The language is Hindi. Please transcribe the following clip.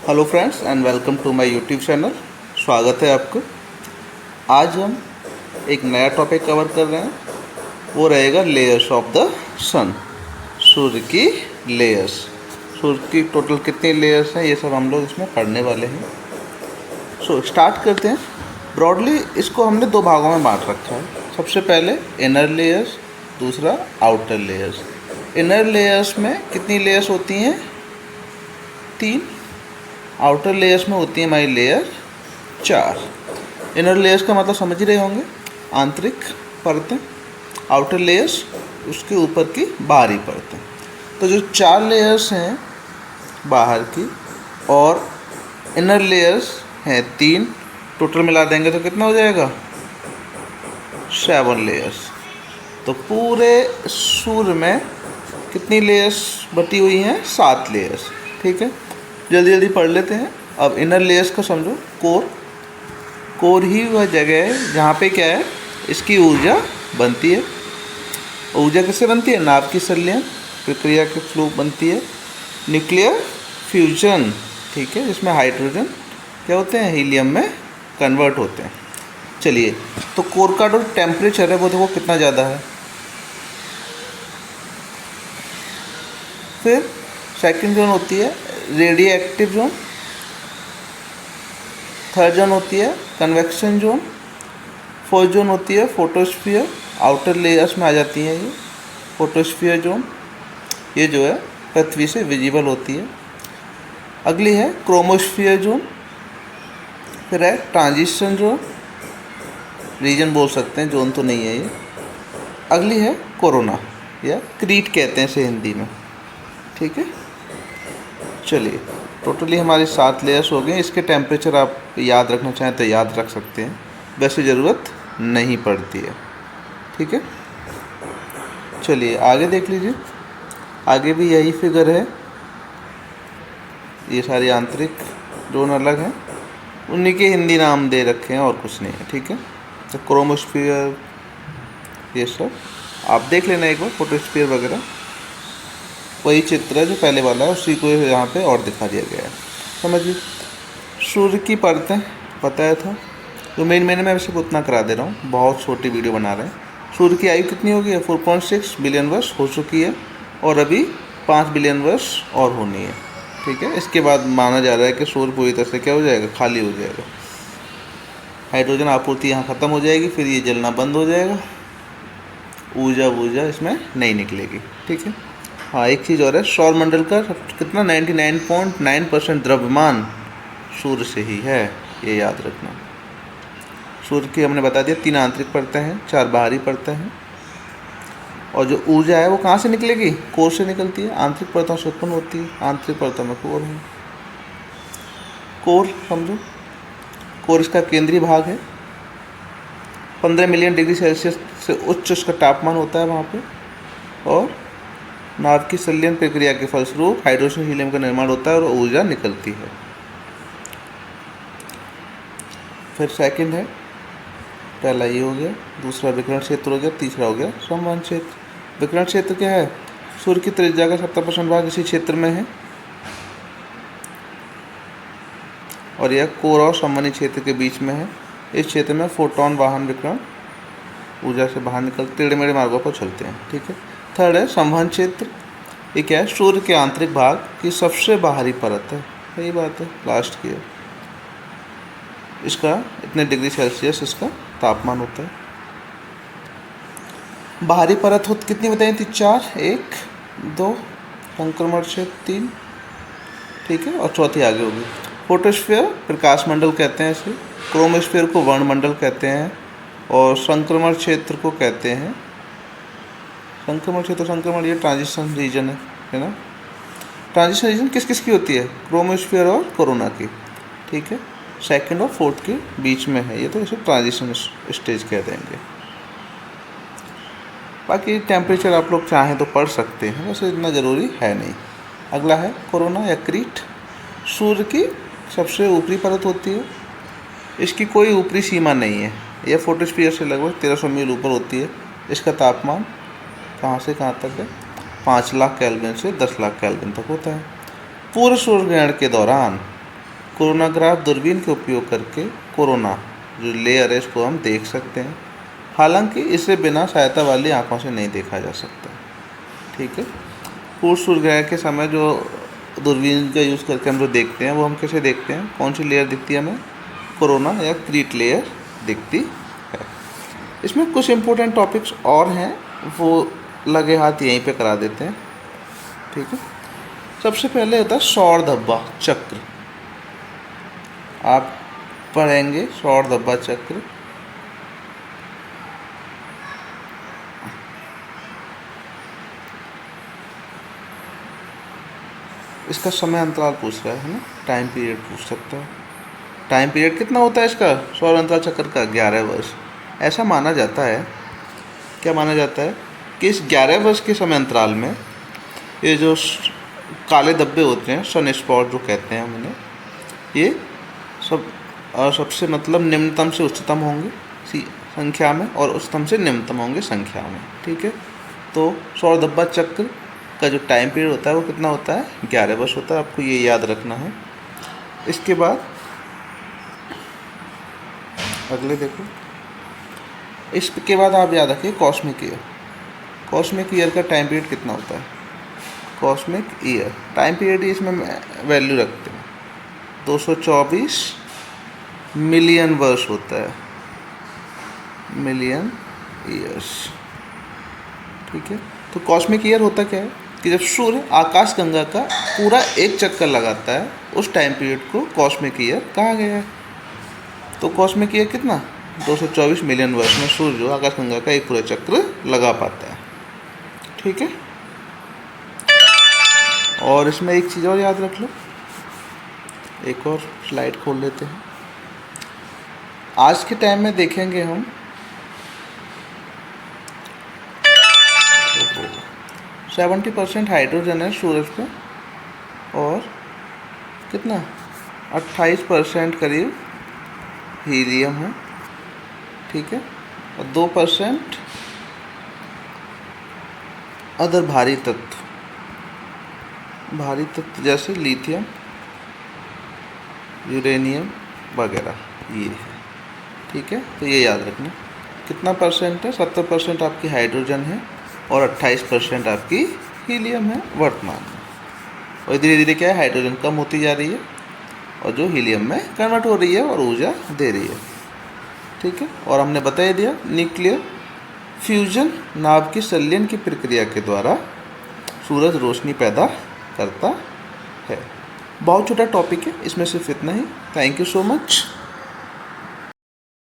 Hello friends and welcome to my YouTube channel. स्वागत है आपको। आज हम एक नया टॉपिक कवर कर रहे हैं, वो रहेगा लेयर्स ऑफ द सन। सूर्य की लेयर्स। सूर्य की टोटल कितनी लेयर्स हैं, ये सब हम लोग इसमें पढ़ने वाले हैं। स्टार्ट करते हैं। ब्रॉडली इसको हमने दो भागों में बांट रखा है। सबसे पहले इनर लेयर्स, दूसरा आउटर लेयर्स। इनर लेयर्स में कितनी लेयर्स होती हैं? 3। आउटर लेयर्स में होती है हमारी लेयर 4। इनर लेयर्स का मतलब समझ ही रहे होंगे, आंतरिक परतें। आउटर लेयर्स उसके ऊपर की बाहरी परतें। तो जो 4 लेयर्स हैं बाहर की और इनर लेयर्स हैं 3, टोटल मिला देंगे तो कितना हो जाएगा? 7 लेयर्स। तो पूरे सूर्य में कितनी लेयर्स बटी हुई हैं? 7 लेयर्स। ठीक है, जल्दी जल्दी पढ़ लेते हैं। अब इनर लेयर्स का समझो, कोर ही वह जगह है जहाँ पे क्या है, इसकी ऊर्जा बनती है। ऊर्जा किससे बनती है? नाभ की संलयन प्रक्रिया के थ्रू बनती है। न्यूक्लियर फ्यूजन, ठीक है, जिसमें हाइड्रोजन क्या होते हैं, हीलियम में कन्वर्ट होते हैं। चलिए, तो कोर का जो टेम्परेचर है वो देखो कितना ज़्यादा है। फिर सेकंड जोन होती है radio active zone. Third zone होती है कन्वेक्शन जोन। फोर्थ जोन होती है फोटोस्फीयर। आउटर लेयर्स में आ जाती है ये फोटोस्फीयर जोन। ये जो है पृथ्वी से विजिबल होती है। अगली है क्रोमोस्फीयर जोन। फिर है ट्रांजिशन जोन, रीजन बोल सकते हैं, जोन तो नहीं है ये। अगली है कोरोना या क्रीट कहते हैं इसे हिंदी में। ठीक है, चलिए, टोटली हमारी 7 लेयर्स हो गए। इसके टेम्परेचर आप याद रखना चाहें तो याद रख सकते हैं, वैसे ज़रूरत नहीं पड़ती है। ठीक है, चलिए आगे देख लीजिए। आगे भी यही फिगर है। ये सारी आंतरिक जोन अलग हैं, उन्हीं के हिंदी नाम दे रखे हैं और कुछ नहीं है। ठीक है, तो क्रोमोस्फीयर ये सब आप देख लेना एक बार, फोटोस्फीयर वगैरह वही चित्र है जो पहले वाला है, उसी को यहाँ पे और दिखा दिया गया है। समझिए, सूर्य की परतें बताया था। तो मेन मैं वैसे उतना करा दे रहा हूँ, बहुत छोटी वीडियो बना रहे हैं। सूर्य की आयु कितनी होगी? 4.6 बिलियन वर्ष हो चुकी है और अभी 5 बिलियन वर्ष और होनी है। ठीक है, इसके बाद माना जा रहा है कि सूर्य पूरी तरह से क्या हो जाएगा? खाली हो जाएगा। हाइड्रोजन आपूर्ति यहाँ ख़त्म हो जाएगी, फिर ये जलना बंद हो जाएगा, ऊर्जा इसमें नहीं निकलेगी। ठीक है, हाँ, एक चीज़ और है, सौर मंडल का कितना 99.9% द्रव्यमान सूर्य से ही है, ये याद रखना। सूर्य की हमने बता दिया 3 आंतरिक परतें हैं, 4 बाहरी परतें हैं। और जो ऊर्जा है वो कहाँ से निकलेगी? कोर से निकलती है, आंतरिक परतों से उत्पन्न होती है। आंतरिक परतों में कोर है। कोर समझो, कोर इसका केंद्रीय भाग है। 15 मिलियन डिग्री सेल्सियस से उच्च उसका तापमान होता है वहाँ पे। और नाभ की संलयन प्रक्रिया के फलस्वरूप हाइड्रोजन हीलियम का निर्माण होता है और ऊर्जा निकलती है। फिर सेकंड है, पहला ये हो गया, दूसरा विकिरण क्षेत्र हो गया, तीसरा हो गया संवहन क्षेत्र। विकिरण क्षेत्र क्या है? सूर्य की त्रिज्या का 70% भाग इसी क्षेत्र में है और यह कोर और संवहनी क्षेत्र के बीच में है। इस क्षेत्र में फोटोन वाहन विकिरण ऊर्जा से बाहर निकलते टेढ़े मेढ़े मार्गों पर चलते हैं। ठीक है, थर्ड है संवहन क्षेत्र। ये क्या है? सूर्य के आंतरिक भाग की सबसे बाहरी परत है। सही बात है, लास्ट की है। इसका इतने डिग्री सेल्सियस इसका तापमान होता है। बाहरी परत हो कितनी बताई थी? 4, 1, 2, संक्रमण क्षेत्र 3। ठीक है, और चौथी आगे होगी फोटोस्फीयर, प्रकाश मंडल कहते हैं इसे। क्रोमोस्फीयर को वर्णमंडल कहते हैं और संक्रमण क्षेत्र को कहते हैं संक्रमण क्षेत्र। संक्रमण ये ट्रांजिशन रीजन है ना। ट्रांजिशन रीजन किस किस की होती है? क्रोमोस्फीयर और कोरोना की। ठीक है, सेकंड और फोर्थ के बीच में है ये, तो इसे ट्रांजिशन स्टेज कह देंगे। बाकी टेम्परेचर आप लोग चाहें तो पढ़ सकते हैं, वैसे इतना ज़रूरी है नहीं। अगला है कोरोना या क्रीट। सूर्य की सबसे ऊपरी परत होती है, इसकी कोई ऊपरी सीमा नहीं है। यह फोटोस्फीयर से लगभग 1300 मील ऊपर होती है। इसका तापमान कहाँ से कहाँ तक है? 5 लाख केल्विन से 10 लाख केल्विन तक होता है। पूर्व सूर्य ग्रहण के दौरान कोरोनाग्राफ दूरबीन के उपयोग करके कोरोना जो लेयर है इसको हम देख सकते हैं, हालांकि इसे बिना सहायता वाली आंखों से नहीं देखा जा सकता। ठीक है। पूर्ण सूर्य ग्रहण के समय जो दूरबीन का यूज़ करके हम जो देखते हैं वो हम कैसे देखते हैं, कौन सी लेयर दिखती है हमें, कोरोना या क्रीट लेयर दिखती है। इसमें कुछ इम्पोर्टेंट टॉपिक्स और हैं, वो लगे हाथ यहीं पे करा देते हैं। ठीक है। सबसे पहले होता है सौर धब्बा चक्र। आप पढ़ेंगे सौर धब्बा चक्र। इसका समय अंतराल पूछ रहा है ना, टाइम पीरियड पूछ सकता है। टाइम पीरियड कितना होता है इसका सौर अंतराल चक्र का, 11 वर्ष। ऐसा माना जाता है, क्या माना जाता है कि इस 11 वर्ष के समय अंतराल में ये जो काले धब्बे होते हैं, सन स्पॉट जो कहते हैं हम उन्हें, ये सबसे मतलब निम्नतम से उच्चतम होंगे संख्या में और उच्चतम से निम्नतम होंगे संख्या में। ठीक है। तो सौर धब्बा चक्र का जो टाइम पीरियड होता है वो कितना होता है, 11 वर्ष होता है। आपको ये याद रखना है। इसके बाद अगले देखो, इसके बाद आप याद रखिए कॉस्मिक ईयर। कॉस्मिक ईयर का टाइम पीरियड कितना होता है, कॉस्मिक ईयर टाइम पीरियड इसमें वैल्यू रखते हैं 224 मिलियन वर्ष होता है, मिलियन ईयर्स। ठीक है। तो कॉस्मिक ईयर होता क्या है कि जब सूर्य आकाश गंगा का पूरा एक चक्कर लगाता है, उस टाइम पीरियड को कॉस्मिक ईयर कहा गया है। तो कॉस्मिक ईयर कितना, 224 मिलियन वर्ष में सूर्य जो आकाश गंगा का एक पूरा चक्र लगा पाता है। ठीक है। और इसमें एक चीज़ और याद रख लो, एक और स्लाइड खोल लेते हैं। आज के टाइम में देखेंगे हम 70% हाइड्रोजन है सूरज पे और कितना 28% करीब हीलियम है। ठीक है। और 2% अदर भारी तत्व जैसे लिथियम, यूरेनियम वगैरह ये है। ठीक है। तो ये याद रखना कितना परसेंट है, 70% आपकी हाइड्रोजन है और 28% आपकी हीलियम है वर्तमान में। और धीरे धीरे क्या है, हाइड्रोजन कम होती जा रही है और जो हीलियम में कन्वर्ट हो रही है और ऊर्जा दे रही है। ठीक है। और हमने बता दिया न्यूक्लियर फ्यूजन नाभ की संलयन की प्रक्रिया के द्वारा सूरज रोशनी पैदा करता है। बहुत छोटा टॉपिक है, इसमें सिर्फ इतना ही। Thank you so much.